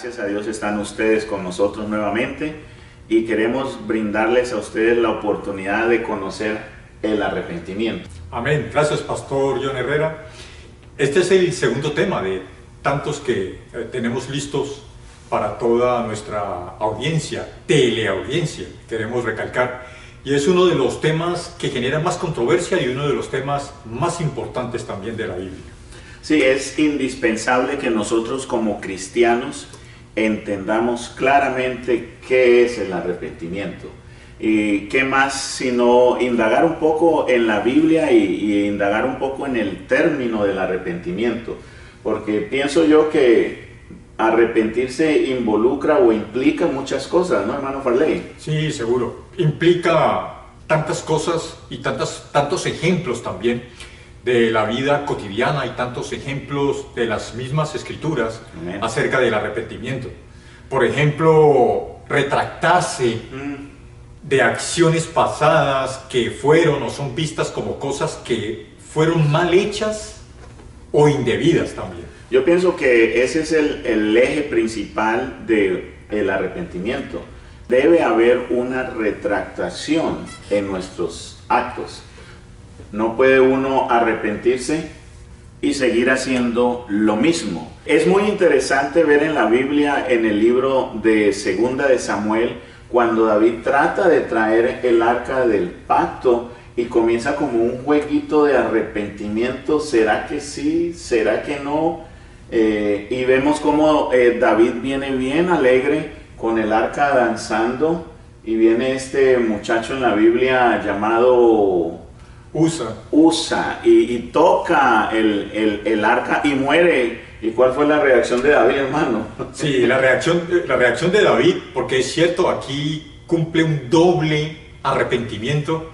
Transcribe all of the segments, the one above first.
Gracias a Dios están ustedes con nosotros nuevamente y queremos brindarles a ustedes la oportunidad de conocer el arrepentimiento. Amén. Gracias, Pastor John Herrera. Este es el segundo tema de tantos que tenemos listos para toda nuestra audiencia, teleaudiencia, queremos recalcar. Y es uno de los temas que genera más controversia y uno de los temas más importantes también de la Biblia. Sí, es indispensable que nosotros como cristianos entendamos claramente qué es el arrepentimiento. Y qué más sino indagar un poco en la Biblia y indagar un poco en el término del arrepentimiento. Porque pienso yo que arrepentirse involucra o implica muchas cosas, ¿no, hermano Farley? Sí, seguro. Implica tantas cosas y tantos ejemplos también de la vida cotidiana y tantos ejemplos de las mismas escrituras. Amén. Acerca del arrepentimiento. Por ejemplo, retractarse de acciones pasadas que fueron o son vistas como cosas que fueron mal hechas o indebidas también. Yo pienso que ese es el eje principal del arrepentimiento. Debe haber una retractación en nuestros actos. No puede uno arrepentirse y seguir haciendo lo mismo. Es muy interesante ver en la Biblia, en el libro de Segunda de Samuel, cuando David trata de traer el arca del pacto y comienza como un jueguito de arrepentimiento. ¿Será que sí? ¿Será que no? Y vemos como David viene bien alegre con el arca danzando y viene este muchacho en la Biblia llamado Usa y toca el arca y muere. ¿Y cuál fue la reacción de David, hermano? Sí, la reacción de David, porque es cierto, aquí cumple un doble arrepentimiento,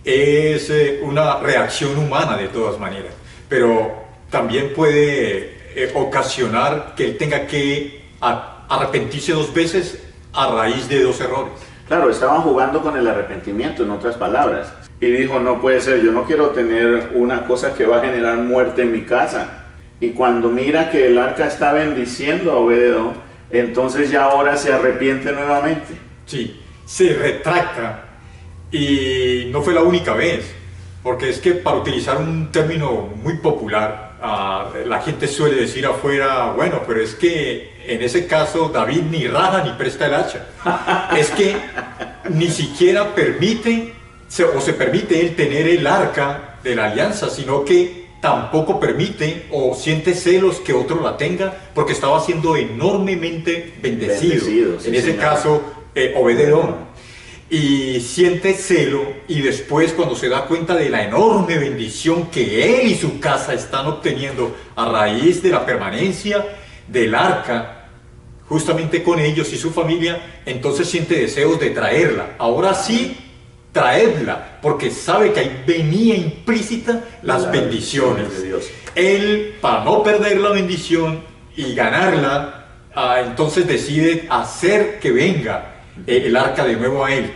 es una reacción humana de todas maneras, pero también puede ocasionar que él tenga que arrepentirse dos veces a raíz de dos errores. Claro, estaban jugando con el arrepentimiento, en otras palabras. Y dijo, no puede ser, yo no quiero tener una cosa que va a generar muerte en mi casa. Y cuando mira que el arca está bendiciendo a Obed-edom, entonces ya ahora se arrepiente nuevamente. Sí, se retracta. Y no fue la única vez, porque es que para utilizar un término muy popular, la gente suele decir afuera, bueno, pero es que en ese caso David ni raja ni presta el hacha. Es que ni siquiera se permite él tener el arca de la alianza, sino que tampoco permite o siente celos que otro la tenga, porque estaba siendo enormemente bendecido. Sí, en ese señor. caso, Obed-edom. Y siente celo, y después cuando se da cuenta de la enorme bendición que él y su casa están obteniendo a raíz de la permanencia del arca, justamente con ellos y su familia, entonces siente deseos de traerla. Ahora sí, traedla, porque sabe que ahí venía implícita las bendiciones de Dios. Él, para no perder la bendición y ganarla, entonces decide hacer que venga el arca de nuevo a él.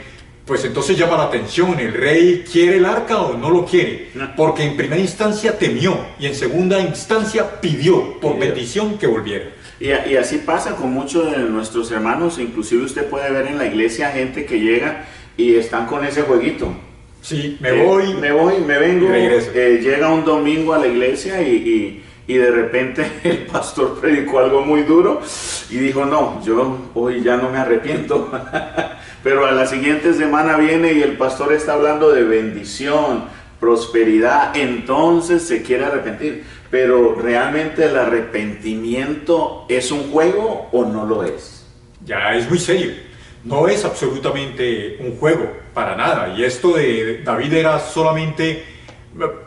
Pues entonces llama la atención, ¿el rey quiere el arca o no lo quiere? Porque en primera instancia temió y en segunda instancia pidió por bendición que volviera. Y así pasa con muchos de nuestros hermanos. Inclusive usted puede ver en la iglesia gente que llega y están con ese jueguito. Sí, me voy, me vengo, regreso. Llega un domingo a la iglesia y de repente el pastor predicó algo muy duro y dijo, no, yo hoy ya no me arrepiento. Pero a la siguiente semana viene y el pastor está hablando de bendición, prosperidad, entonces se quiere arrepentir. Pero ¿realmente el arrepentimiento es un juego o no lo es? Ya es muy serio. No es absolutamente un juego, para nada. Y esto de David era solamente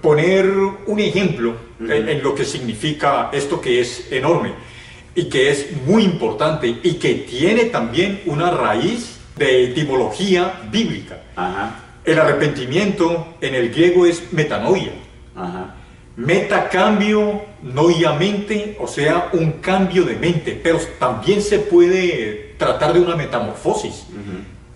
poner un ejemplo en lo que significa esto, que es enorme y que es muy importante y que tiene también una raíz de etimología bíblica. Ajá. El arrepentimiento en el griego es metanoia. Ajá. Meta, cambio, noia, mente, o sea, un cambio de mente, pero también se puede tratar de una metamorfosis,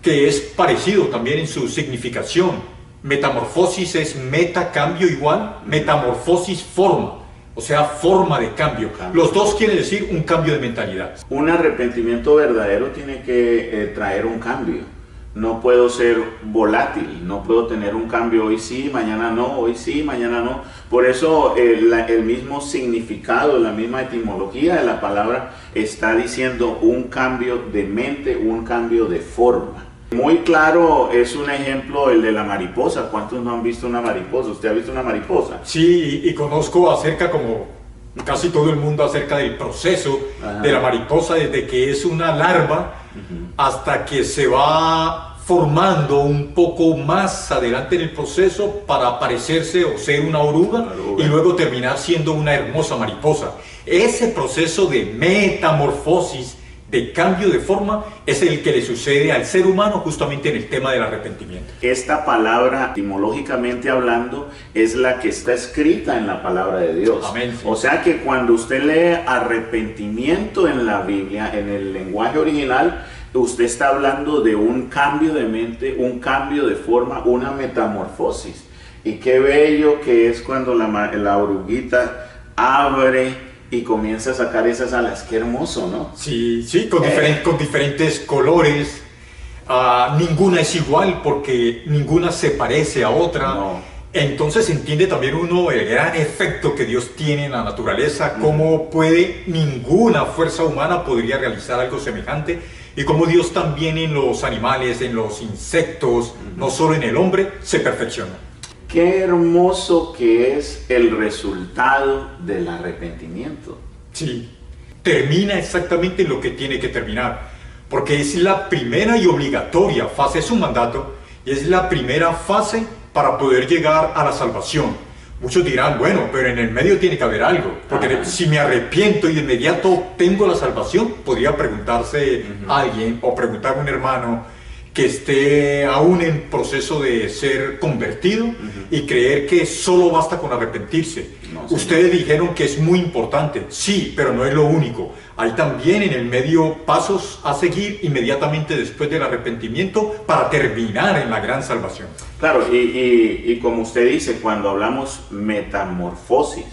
que es parecido también en su significación. Metamorfosis es meta, cambio igual, metamorfosis forma, o sea, forma de cambio. Cambio. Los dos quieren decir un cambio de mentalidad. Un arrepentimiento verdadero tiene que traer un cambio. No puedo ser volátil, no puedo tener un cambio hoy sí, mañana no, hoy sí, mañana no. Por eso el mismo significado, la misma etimología de la palabra está diciendo un cambio de mente, un cambio de forma. Muy claro es un ejemplo el de la mariposa. ¿Cuántos no han visto una mariposa? ¿Usted ha visto una mariposa? Sí, y conozco acerca, como casi todo el mundo, acerca del proceso de la mariposa, desde que es una larva hasta que se va formando un poco más adelante en el proceso para parecerse o ser una oruga y luego terminar siendo una hermosa mariposa. Ese proceso de metamorfosis, de cambio de forma, es el que le sucede al ser humano justamente en el tema del arrepentimiento. Esta palabra, etimológicamente hablando, es la que está escrita en la palabra de Dios. Amén, sí. O sea que cuando usted lee arrepentimiento en la Biblia, en el lenguaje original, usted está hablando de un cambio de mente, un cambio de forma, una metamorfosis. Y qué bello que es cuando la oruguita abre y comienza a sacar esas alas. Qué hermoso, ¿no? Sí, sí, con diferentes colores. Ninguna es igual porque ninguna se parece a otra. No. Entonces entiende también uno el gran efecto que Dios tiene en la naturaleza, cómo ninguna fuerza humana podría realizar algo semejante, y cómo Dios también en los animales, en los insectos, no solo en el hombre, se perfecciona. Qué hermoso que es el resultado del arrepentimiento. Sí, termina exactamente lo que tiene que terminar, porque es la primera y obligatoria fase, es un mandato, y es la primera fase para poder llegar a la salvación. Muchos dirán, bueno, pero en el medio tiene que haber algo, porque si me arrepiento y de inmediato tengo la salvación, podría preguntarse alguien o preguntar a un hermano que esté aún en proceso de ser convertido y creer que solo basta con arrepentirse. No, ustedes dijeron que es muy importante, sí, pero no es lo único. Hay también en el medio pasos a seguir inmediatamente después del arrepentimiento para terminar en la gran salvación. Claro, y como usted dice, cuando hablamos metamorfosis,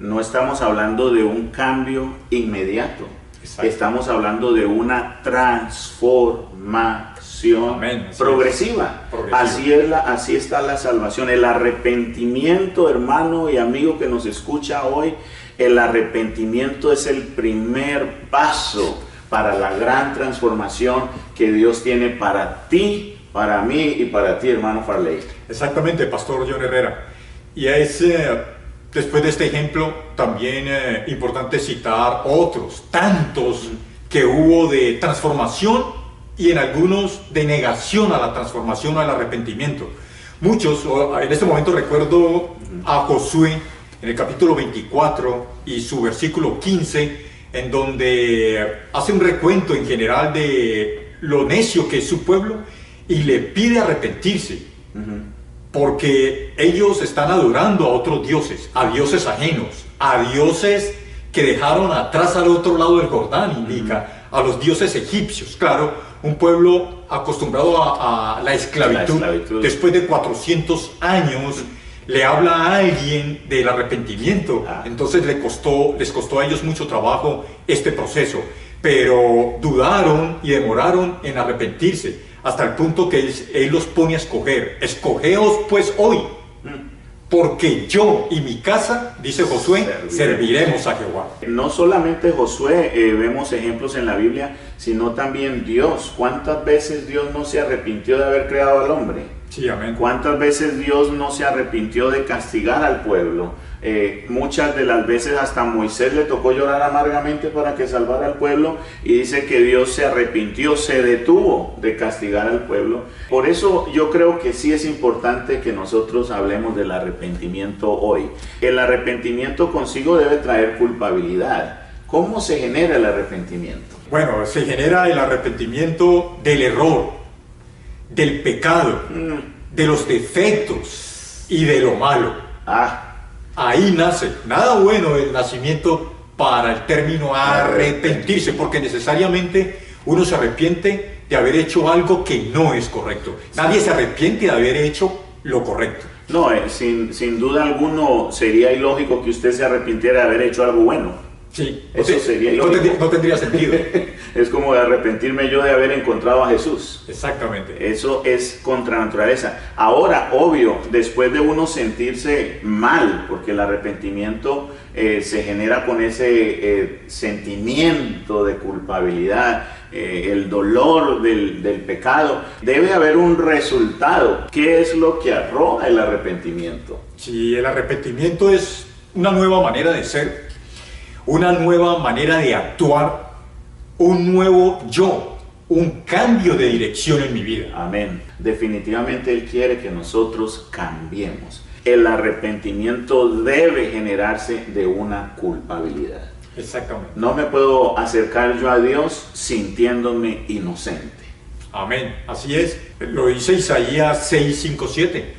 no estamos hablando de un cambio inmediato. Exacto. Estamos hablando de una transformación progresiva. Así está la salvación. El arrepentimiento, hermano y amigo que nos escucha hoy, el arrepentimiento es el primer paso para la gran transformación que Dios tiene para ti, para mí y para ti, hermano Farley. Exactamente, Pastor John Herrera. Y es después de este ejemplo también importante citar otros tantos que hubo de transformación y en algunos de negación a la transformación o al arrepentimiento. Muchos, en este momento recuerdo a Josué en el capítulo 24 y su versículo 15, en donde hace un recuento en general de lo necio que es su pueblo y le pide arrepentirse, porque ellos están adorando a otros dioses, a dioses ajenos, a dioses que dejaron atrás al otro lado del Jordán, indica, a los dioses egipcios. Claro, un pueblo acostumbrado a la esclavitud. Después de 400 años le habla a alguien del arrepentimiento. Entonces les costó a ellos mucho trabajo este proceso, pero dudaron y demoraron en arrepentirse, hasta el punto que él los pone a escoger. Escogeos pues hoy, porque yo y mi casa, dice Josué, serviremos a Jehová. No solamente Josué, vemos ejemplos en la Biblia, sino también Dios. ¿Cuántas veces Dios no se arrepintió de haber creado al hombre? Sí, amén. ¿Cuántas veces Dios no se arrepintió de castigar al pueblo? Muchas de las veces hasta a Moisés le tocó llorar amargamente para que salvara al pueblo, y dice que Dios se arrepintió, se detuvo de castigar al pueblo. Por eso yo creo que sí es importante que nosotros hablemos del arrepentimiento hoy. El arrepentimiento consigo debe traer culpabilidad. ¿Cómo se genera el arrepentimiento? Bueno, se genera el arrepentimiento del error, del pecado, de los defectos y de lo malo. Ahí nace, nada bueno el nacimiento para el término arrepentirse, porque necesariamente uno se arrepiente de haber hecho algo que no es correcto. Nadie se arrepiente de haber hecho lo correcto. No, sin duda alguno sería ilógico que usted se arrepintiera de haber hecho algo bueno. Sí, Eso sería ilógico. no tendría sentido. Es como arrepentirme yo de haber encontrado a Jesús. Exactamente. Eso es contra naturaleza. Ahora, obvio, después de uno sentirse mal, porque el arrepentimiento se genera con ese sentimiento de culpabilidad, el dolor del pecado, debe haber un resultado. ¿Qué es lo que arroja el arrepentimiento? Sí, el arrepentimiento es una nueva manera de ser, una nueva manera de actuar, un nuevo yo, un cambio de dirección en mi vida. Amén. Definitivamente Él quiere que nosotros cambiemos. El arrepentimiento debe generarse de una culpabilidad. Exactamente. No me puedo acercar yo a Dios sintiéndome inocente. Amén. Así es. Lo dice Isaías 6, 5, 7.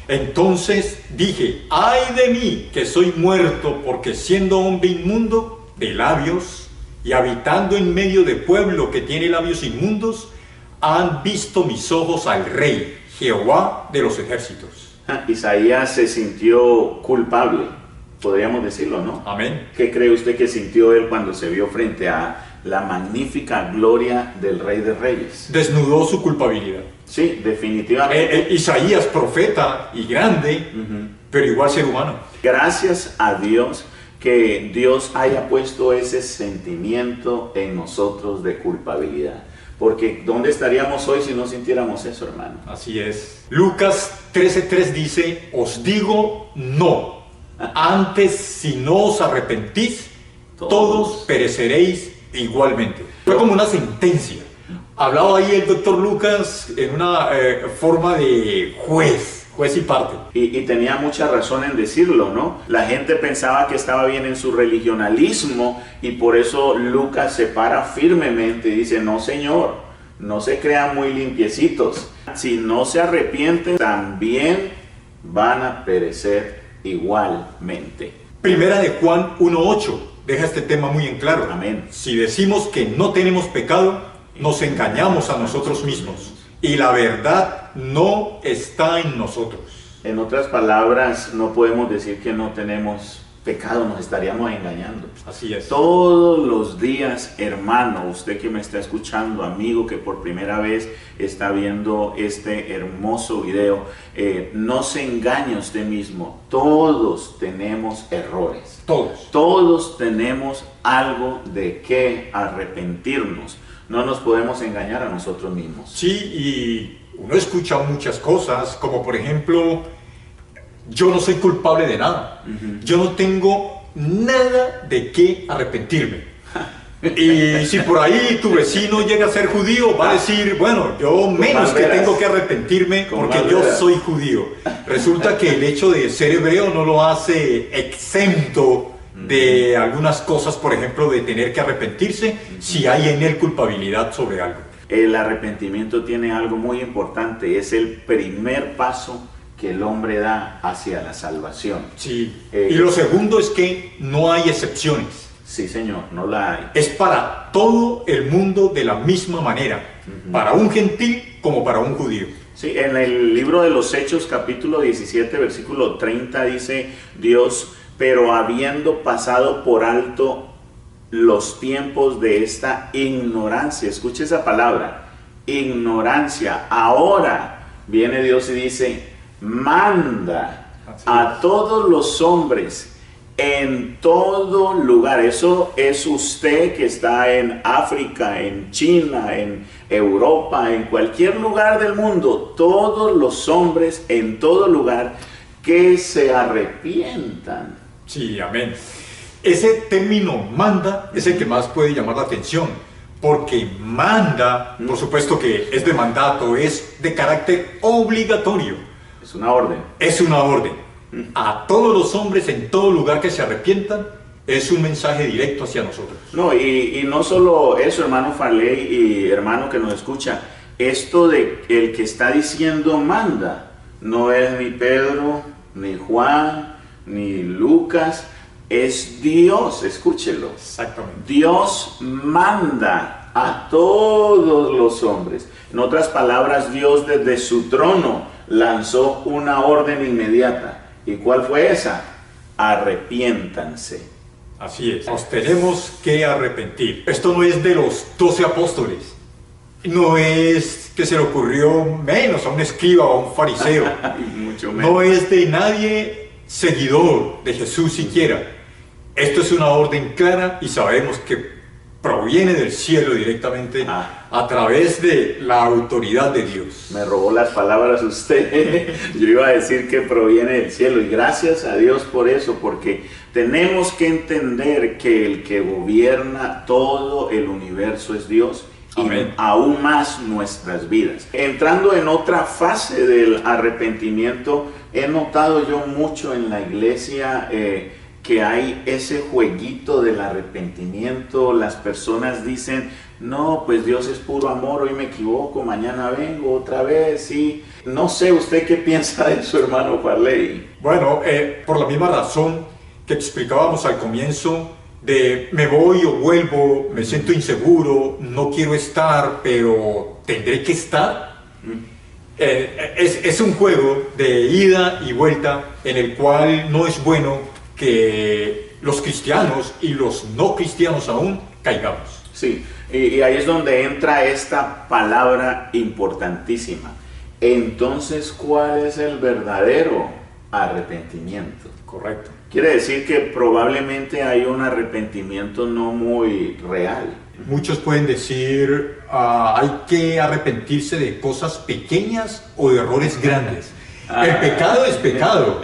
Entonces dije, ay de mí que soy muerto, porque siendo hombre inmundo de labios y habitando en medio de pueblo que tiene labios inmundos, han visto mis ojos al Rey, Jehová de los ejércitos. Isaías se sintió culpable, podríamos decirlo, ¿no? Amén. ¿Qué cree usted que sintió él cuando se vio frente a la magnífica gloria del Rey de Reyes? Desnudó su culpabilidad. Sí, definitivamente. Isaías, profeta y grande, pero igual ser humano. Gracias a Dios que Dios haya puesto ese sentimiento en nosotros de culpabilidad. Porque ¿dónde estaríamos hoy si no sintiéramos eso, hermano? Así es. Lucas 13:3 dice, os digo no. Antes, si no os arrepentís, todos pereceréis igualmente. Fue como una sentencia. Hablaba ahí el doctor Lucas en una forma de juez y parte. Y tenía mucha razón en decirlo, ¿no? La gente pensaba que estaba bien en su religionalismo y por eso Lucas se para firmemente y dice, no señor, no se crean muy limpiecitos. Si no se arrepienten, también van a perecer igualmente. Primera de Juan 1:8 deja este tema muy en claro. Amén. Si decimos que no tenemos pecado, nos engañamos a nosotros mismos y la verdad no está en nosotros. En otras palabras, no podemos decir que no tenemos pecado, nos estaríamos engañando. Así es. Todos los días, hermano, usted que me está escuchando, amigo que por primera vez está viendo este hermoso video, no se engañe a usted mismo. Todos tenemos errores. Todos tenemos algo de qué arrepentirnos. No nos podemos engañar a nosotros mismos. Sí, y uno escucha muchas cosas, como por ejemplo, yo no soy culpable de nada. Yo no tengo nada de qué arrepentirme. Y si por ahí tu vecino llega a ser judío, va a decir, bueno, yo menos que tengo que arrepentirme porque yo soy judío. Resulta que el hecho de ser hebreo no lo hace exento de algunas cosas, por ejemplo, de tener que arrepentirse si hay en él culpabilidad sobre algo. El arrepentimiento tiene algo muy importante, es el primer paso que el hombre da hacia la salvación. Sí, y lo segundo es que no hay excepciones. Sí, señor, no la hay. Es para todo el mundo de la misma manera, para un gentil como para un judío. Sí, en el libro de los Hechos, capítulo 17, versículo 30, dice Dios, pero habiendo pasado por alto los tiempos de esta ignorancia, escuche esa palabra, ignorancia, ahora viene Dios y dice, manda a todos los hombres en todo lugar. Eso es usted que está en África, en China, en Europa, en cualquier lugar del mundo, todos los hombres en todo lugar que se arrepientan. Sí, amén. Ese término manda es el que más puede llamar la atención, porque manda, por supuesto que es de mandato, es de carácter obligatorio. Es una orden. Es una orden. A todos los hombres en todo lugar que se arrepientan, es un mensaje directo hacia nosotros. No, y no solo eso, hermano Farley y hermano que nos escucha, esto de el que está diciendo manda, no es ni Pedro, ni Juan, ni Lucas, es Dios, escúchelo. Exactamente. Dios manda a todos los hombres. En otras palabras, Dios desde su trono lanzó una orden inmediata. ¿Y cuál fue esa? Arrepiéntanse. Así es, nos tenemos que arrepentir. Esto no es de los 12 apóstoles, no es que se le ocurrió menos a un escriba o a un fariseo, Mucho menos. no es de nadie seguidor de Jesús siquiera. Esto es una orden clara y sabemos que proviene del cielo directamente a través de la autoridad de Dios. Me robó las palabras usted. Yo iba a decir que proviene del cielo, y gracias a Dios por eso, porque tenemos que entender que el que gobierna todo el universo es Dios. Amén. Y aún más nuestras vidas. Entrando en otra fase del arrepentimiento, he notado yo mucho en la iglesia que hay ese jueguito del arrepentimiento. Las personas dicen, no, pues Dios es puro amor, hoy me equivoco, mañana vengo otra vez. Sí. No sé, ¿usted qué piensa de eso, hermano Farley? Bueno, por la misma razón que explicábamos al comienzo, de me voy o vuelvo, me siento inseguro, no quiero estar, pero tendré que estar. Es un juego de ida y vuelta en el cual no es bueno que los cristianos y los no cristianos aún caigamos. Sí, y ahí es donde entra esta palabra importantísima. Entonces, ¿cuál es el verdadero arrepentimiento? Correcto. Quiere decir que probablemente hay un arrepentimiento no muy real. Muchos pueden decir, hay que arrepentirse de cosas pequeñas o de errores grandes. El pecado es pecado.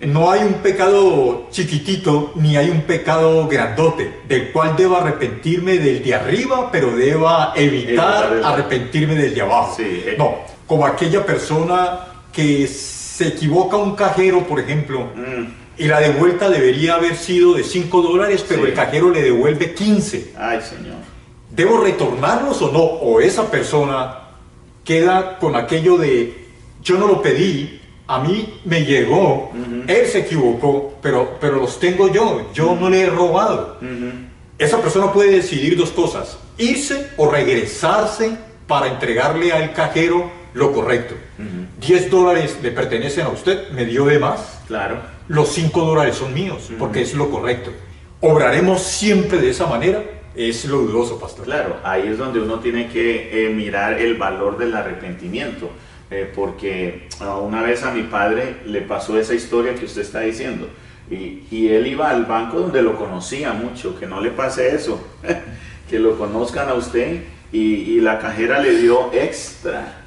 No hay un pecado chiquitito ni hay un pecado grandote, del cual deba arrepentirme del de arriba, pero deba evitar arrepentirme del de abajo. Sí. No, como aquella persona que se equivoca un cajero, por ejemplo, y la devuelta debería haber sido de $5, pero Sí. el cajero le devuelve 15. Ay, Señor. ¿Debo retornarlos o no? O esa persona queda con aquello de, yo no lo pedí, a mí me llegó, él se equivocó, pero los tengo yo no le he robado. Esa persona puede decidir dos cosas, irse o regresarse para entregarle al cajero lo correcto. $10 le pertenecen a usted, me dio de más. Claro. Los $5 son míos, porque es lo correcto. ¿Obraremos siempre de esa manera? Es lo dudoso, pastor. Claro, ahí es donde uno tiene que mirar el valor del arrepentimiento. Porque una vez a mi padre le pasó esa historia que usted está diciendo. Y él iba al banco donde lo conocía mucho, que no le pase eso, que lo conozcan a usted, y la cajera le dio extra.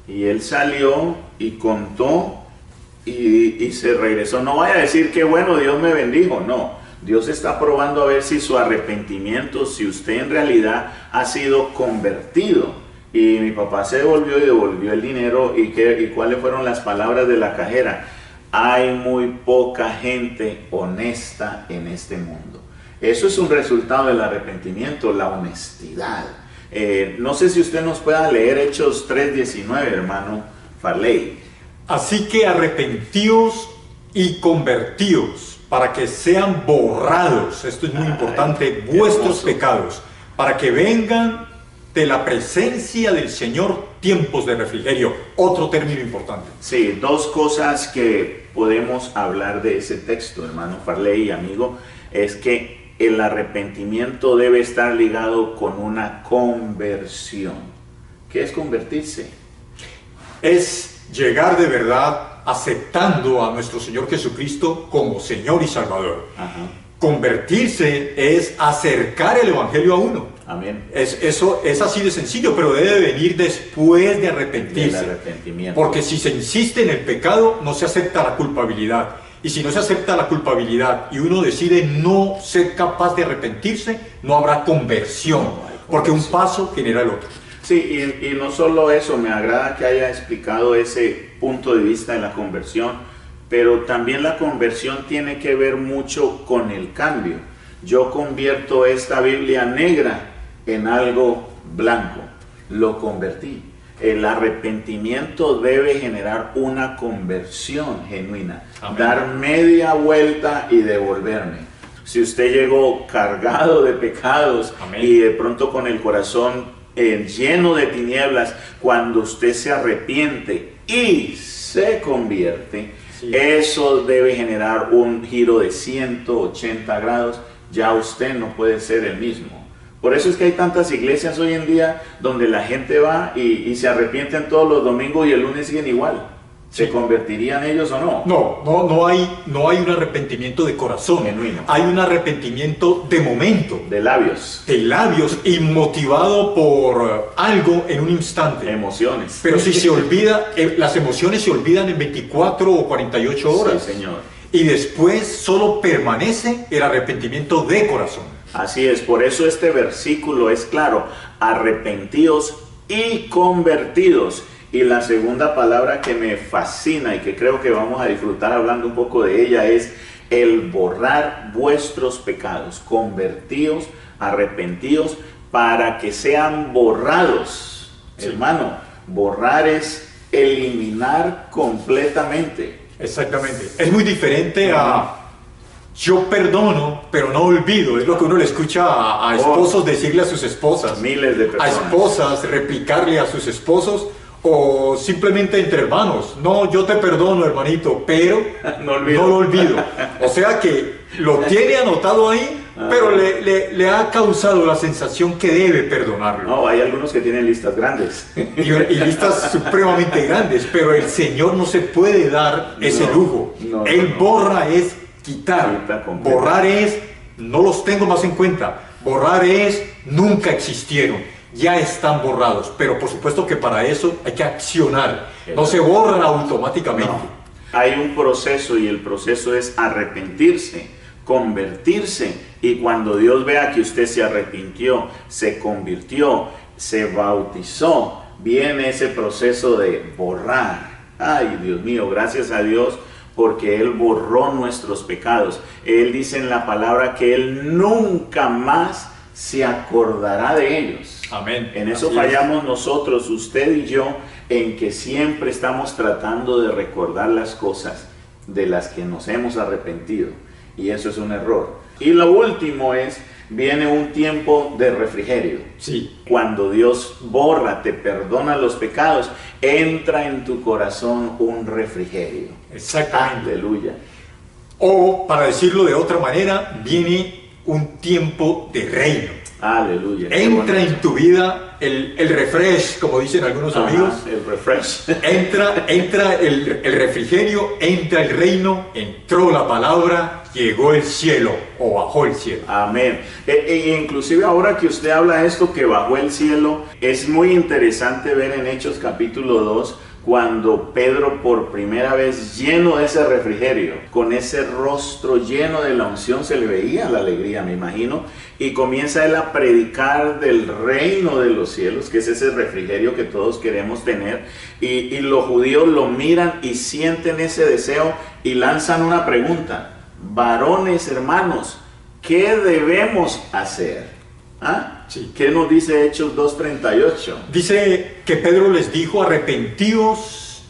Y él salió y contó y se regresó. No vaya a decir que bueno, Dios me bendijo, no. Dios está probando a ver si su arrepentimiento, si usted en realidad ha sido convertido. Y mi papá se devolvió y devolvió el dinero. ¿Y cuáles fueron las palabras de la cajera? Hay muy poca gente honesta en este mundo. Eso es un resultado del arrepentimiento, la honestidad. No sé si usted nos pueda leer Hechos 3:19, hermano Farley. Así que arrepentíos y convertíos para que sean borrados, esto es muy importante, vuestros pecados, para que vengan de la presencia del Señor tiempos de refrigerio. Otro término importante. Sí, dos cosas que podemos hablar de ese texto, hermano Farley y amigo, es que el arrepentimiento debe estar ligado con una conversión. ¿Qué es convertirse? Es llegar de verdad aceptando a nuestro Señor Jesucristo como Señor y Salvador. Ajá. Convertirse es acercar el Evangelio a uno. Amén. Eso es así de sencillo, pero debe venir después de arrepentirse. El arrepentimiento. Porque si se insiste en el pecado, no se acepta la culpabilidad. Y si no se acepta la culpabilidad y uno decide no ser capaz de arrepentirse, no habrá conversión. Porque un paso genera el otro. Sí, y no solo eso, me agrada que haya explicado ese punto de vista de la conversión, pero también la conversión tiene que ver mucho con el cambio. Yo convierto esta Biblia negra en algo blanco, lo convertí. El arrepentimiento debe generar una conversión genuina. Amén. Dar media vuelta y devolverme. Si usted llegó cargado de pecados, amén, y de pronto con el corazón lleno de tinieblas, cuando usted se arrepiente, y se convierte, Sí. eso debe generar un giro de 180 grados. Ya usted no puede ser el mismo. Por eso es que hay tantas iglesias hoy en día donde la gente va y se arrepienten todos los domingos y el lunes siguen igual. ¿Se Sí. convertirían ellos o no? No hay un arrepentimiento de corazón. Genuino. Hay un arrepentimiento de momento, De labios, de labios y motivado por algo en un instante. emociones. Pero si se olvida, las emociones se olvidan en 24 o 48 horas. Sí, Señor. Y después solo permanece el arrepentimiento de corazón. Así es, por eso este versículo es claro: arrepentidos y convertidos. Y la segunda palabra que me fascina y que creo que vamos a disfrutar hablando un poco de ella es el borrar vuestros pecados. Convertidos, arrepentidos, para que sean borrados. Sí. Hermano, borrar es eliminar completamente. Exactamente. Es muy diferente a yo perdono, pero no olvido. Es lo que uno le escucha a esposos decirle a sus esposas. Miles de A personas. esposas replicarle a sus esposos. O simplemente entre hermanos. No, yo te perdono, hermanito, pero No olvido. no lo olvido. O sea que lo tiene anotado ahí, pero le ha causado la sensación que debe perdonarlo. No, hay algunos que tienen listas grandes. Y listas supremamente grandes, pero el Señor no se puede dar ese No, lujo. no, Él no. borra es quitar. Quita completo. Borrar es no los tengo más en cuenta. Borrar es nunca existieron. Ya están borrados, pero por supuesto que para eso hay que accionar. No se borran automáticamente. No. Hay un proceso y el proceso es arrepentirse, convertirse, y cuando Dios vea que usted se arrepintió, se convirtió, se bautizó, viene ese proceso de borrar. Ay, Dios mío, gracias a Dios porque Él borró nuestros pecados. Él dice en la palabra que Él nunca más se acordará de ellos. Amén. En eso Así es. fallamos nosotros, usted y yo, en que siempre estamos tratando de recordar las cosas de las que nos hemos arrepentido, y eso es un error. Y lo último es, viene un tiempo de refrigerio. Sí. Cuando Dios borra, te perdona los pecados, entra en tu corazón un refrigerio. Exactamente. Aleluya. O, para decirlo de otra manera, viene un tiempo de reino. Aleluya. Qué Entra bonito. en tu vida el refresh, como dicen algunos Ajá, amigos. el refresh. Entra el refrigerio, entra el reino, entró la palabra, llegó el cielo o bajó el cielo. Amén. Inclusive ahora que usted habla esto, que bajó el cielo, es muy interesante ver en Hechos capítulo 2, cuando Pedro por primera vez, lleno de ese refrigerio, con ese rostro lleno de la unción, se le veía la alegría, me imagino, y comienza él a predicar del reino de los cielos, que es ese refrigerio que todos queremos tener, y los judíos lo miran y sienten ese deseo y lanzan una pregunta: varones, hermanos, ¿qué debemos hacer? ¿Ah? Sí. ¿Qué nos dice Hechos 2:38? Dice que Pedro les dijo: arrepentíos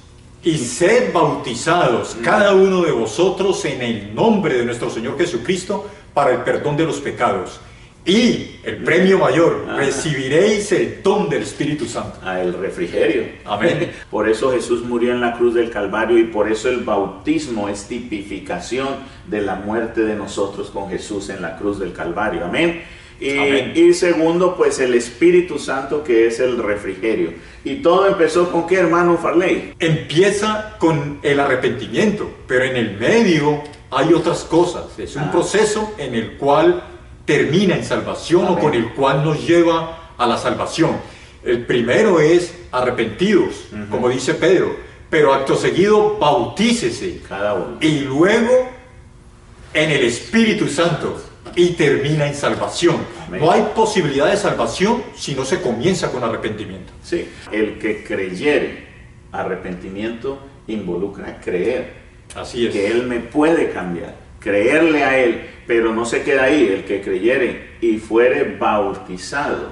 y sed bautizados, cada uno de vosotros, en el nombre de nuestro Señor Jesucristo, para el perdón de los pecados. Y el premio mayor, recibiréis el don del Espíritu Santo. A el refrigerio. Amén. Por eso Jesús murió en la cruz del Calvario, y por eso el bautismo es tipificación de la muerte de nosotros con Jesús en la cruz del Calvario. Amén. Amén. Y segundo, pues el Espíritu Santo, que es el refrigerio. Y todo empezó con ¿qué, hermano Farley? Empieza con el arrepentimiento, pero en el medio hay otras cosas. Es un proceso en el cual termina en salvación. Amén. O con el cual nos lleva a la salvación. El primero es arrepentidos, como dice Pedro, pero acto seguido bautícese, Cada uno. y luego en el Espíritu Santo, y termina en salvación. Amén. No hay posibilidad de salvación si no se comienza con arrepentimiento. Sí, el que creyere, arrepentimiento involucra creer. Así es. Que Él me puede cambiar, creerle a Él, pero no se queda ahí. El que creyere y fuere bautizado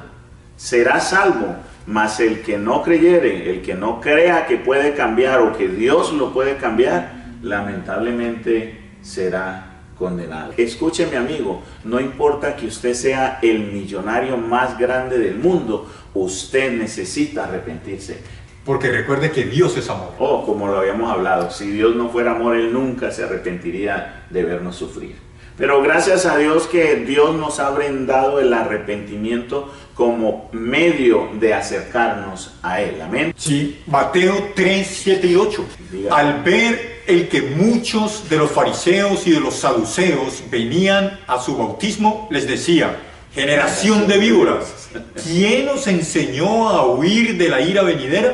será salvo, mas el que no creyere, el que no crea que puede cambiar o que Dios lo puede cambiar, lamentablemente será condenado. Escúcheme, amigo, no importa que usted sea el millonario más grande del mundo, usted necesita arrepentirse. Porque recuerde que Dios es amor. Oh, como lo habíamos hablado, si Dios no fuera amor, Él nunca se arrepentiría de vernos sufrir. Pero gracias a Dios que Dios nos ha brindado el arrepentimiento como medio de acercarnos a Él. Amén. Sí, Mateo 3, 7 y 8. Diga. Al ver el que muchos de los fariseos y de los saduceos venían a su bautismo, les decía: generación de víboras, ¿quién os enseñó a huir de la ira venidera?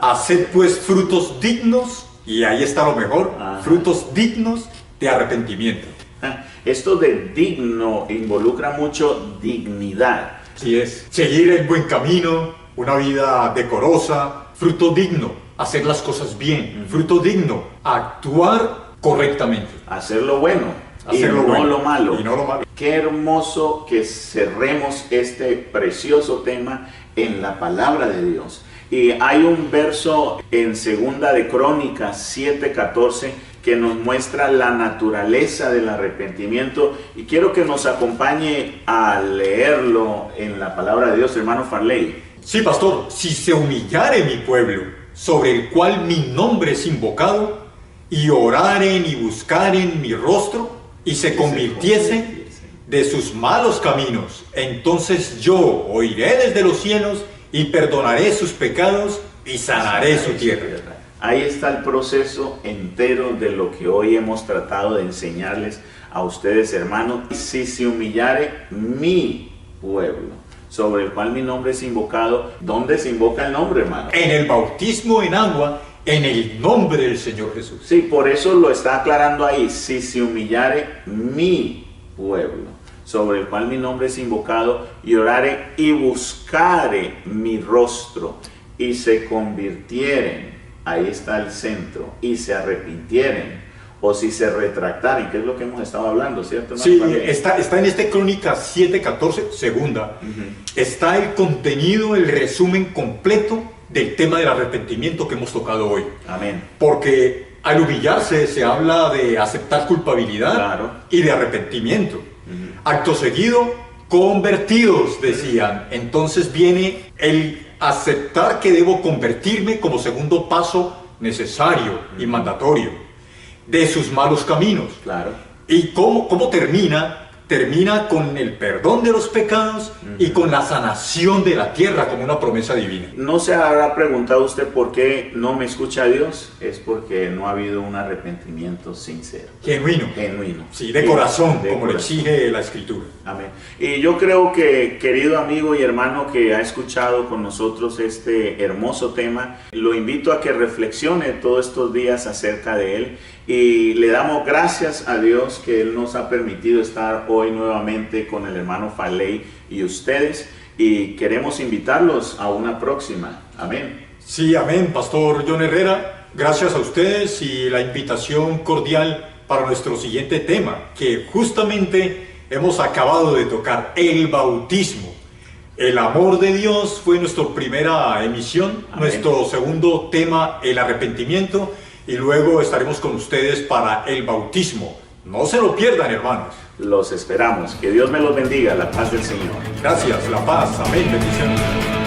Haced pues frutos dignos, y ahí está lo mejor, frutos dignos de arrepentimiento. Esto de digno involucra mucho dignidad. Así es, seguir el buen camino, una vida decorosa, fruto digno, hacer las cosas bien, fruto digno, actuar correctamente. Hacer lo bueno, Hacer y lo no bueno, lo malo. y no lo malo. Qué hermoso que cerremos este precioso tema en la palabra de Dios. Y hay un verso en Segunda de Crónicas 7:14 que nos muestra la naturaleza del arrepentimiento, y quiero que nos acompañe a leerlo en la palabra de Dios, hermano Farley. Sí, pastor, si se humillare mi pueblo, sobre el cual mi nombre es invocado, y oraren y buscaren mi rostro, y se convirtiesen de sus malos caminos, entonces yo oiré desde los cielos y perdonaré sus pecados y sanaré su tierra. Ahí está el proceso entero de lo que hoy hemos tratado de enseñarles a ustedes, hermanos. Si se humillare mi pueblo, sobre el cual mi nombre es invocado. ¿Dónde se invoca el nombre, hermano? En el bautismo en agua, en el nombre del Señor Jesús. Sí, por eso lo está aclarando ahí. Si se humillare mi pueblo, sobre el cual mi nombre es invocado, y orare y buscare mi rostro, y se convirtieren, ahí está el centro, y se arrepintieren, o si se retractaren, que es lo que hemos estado hablando, ¿cierto? Sí, está en este Crónicas 7:14, segunda, está el contenido, el resumen completo del tema del arrepentimiento que hemos tocado hoy. Amén. Porque al humillarse se habla de aceptar culpabilidad, Claro, y de arrepentimiento. Acto seguido, convertidos, decían. Entonces viene el aceptar que debo convertirme como segundo paso necesario y mandatorio de sus malos caminos. claro. ¿Y cómo termina? Termina con el perdón de los pecados y con la sanación de la tierra como una promesa divina. ¿No se habrá preguntado usted por qué no me escucha Dios? Es porque no ha habido un arrepentimiento sincero. Genuino. Genuino. Sí, de corazón, de como le corazón. exige la Escritura. Amén. Y yo creo que, querido amigo y hermano que ha escuchado con nosotros este hermoso tema, lo invito a que reflexione todos estos días acerca de él, y le damos gracias a Dios que Él nos ha permitido estar hoy nuevamente con el hermano Farley y ustedes, y queremos invitarlos a una próxima. Amén. Sí, amén, Pastor John Herrera. Gracias a ustedes, y la invitación cordial para nuestro siguiente tema, que justamente hemos acabado de tocar, el bautismo. El amor de Dios fue nuestra primera emisión. Amén. Nuestro segundo tema, el arrepentimiento, y luego estaremos con ustedes para el bautismo. No se lo pierdan, hermanos. Los esperamos. Que Dios me los bendiga. La paz del Señor. Gracias, la paz. Amén. Bendiciones.